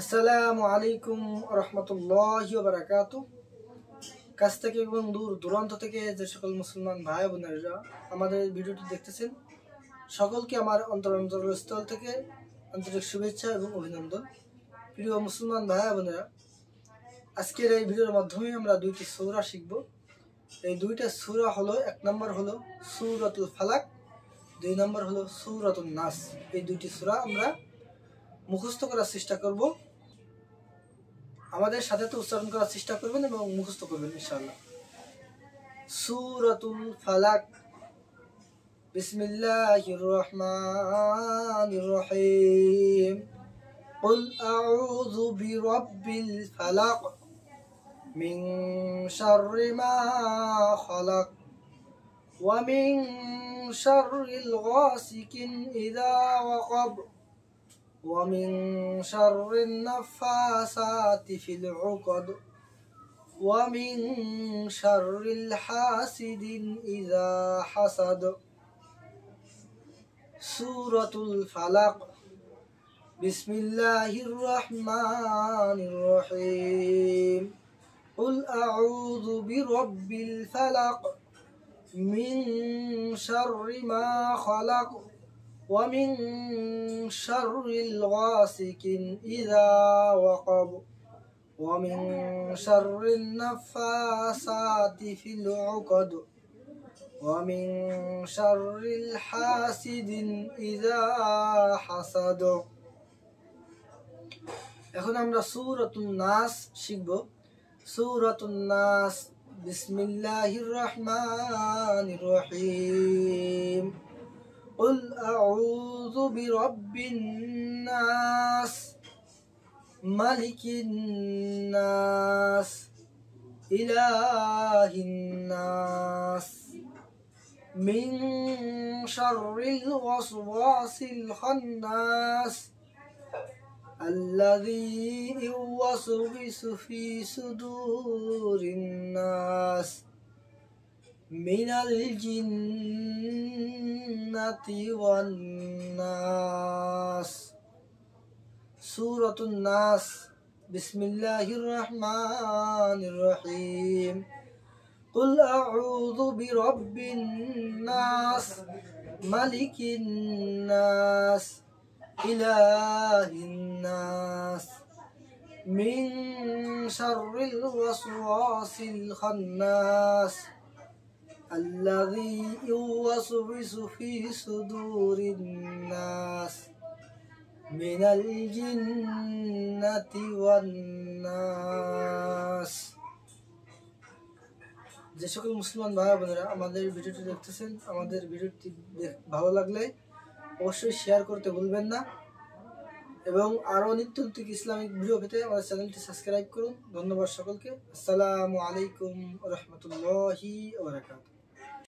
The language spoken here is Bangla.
আসসালামু আলাইকুম রহমতুল্লাহি ওয়া বারাকাতুহু। কাছ থেকে এবং দূর দূরান্ত থেকে যে সকল মুসলমান ভাই বোনেরা আমাদের ভিডিওটি দেখতেছেন, সকলকে আমার অন্তরস্থল থেকে আন্তরিক শুভেচ্ছা এবং অভিনন্দন। প্রিয় মুসলমান ভাই বোনেরা, আজকের এই ভিডিওর মাধ্যমে আমরা দুইটি সূরা শিখব। এই দুইটা সূরা হলো, এক নম্বর হলো সূরাতুল ফালাক, দুই নম্বর হলো সূরাতুন নাস। এই দুইটি সূরা আমরা মুখস্থ করার চেষ্টা করব। আমাদের সাথে তো উচ্চারণ করার চেষ্টা করবেন এবং মুখস্থ করবেন ইনশাআল্লাহ। সূরাতুল ফালাক। বিসমিল্লাহির রহমানির রহিম। কুল আউযু বিরাব্বিল ফালাক মিন শাররি মা খালাক ওয়া মিন শাররিল গাসিকিন ইযা ওয়াকাব ومن شر النفاثات في العقد ومن شر الحاسد إذا حسد. سورة الفلق. بسم الله الرحمن الرحيم. قل أعوذ برب الفلق من شر ما خلق ومن شر الغاسق إذا وقب ومن شر النفاثات في العقد ومن شر الحاسد إذا حسد. এখন আমরা সূরাতুন নাস শিখব। সূরাতুন নাস। বিসমিল্লাহির রহমানির রহিম। قل أعوذ برب الناس ملك الناس إله الناس من شر الوسواس الخناس الذي يوسوس في صدور الناس من الجنة والناس. سورة الناس. بسم الله الرحمن الرحيم. قل أعوذ برب الناس ملك الناس إله الناس من شر الوسواس الخناس الذي يوسوس في صدور الناس من الجنة والناس. যে সকল মুসলমান ভাই বোনেরা আমাদের ভিডিওটি দেখতেছেন, আমাদের ভিডিওটি ভালো লাগলে অবশ্যই শেয়ার করতে ভুলবেন না এবং আরও নিত্য নতুন ইসলামিক ভিডিও পেতে আমাদের চ্যানেলটি সাবস্ক্রাইব করুন। ধন্যবাদ সকলকে। আসসালামু আলাইকুম রহমতুল্লাহি ওয়া বারাকাতুহু।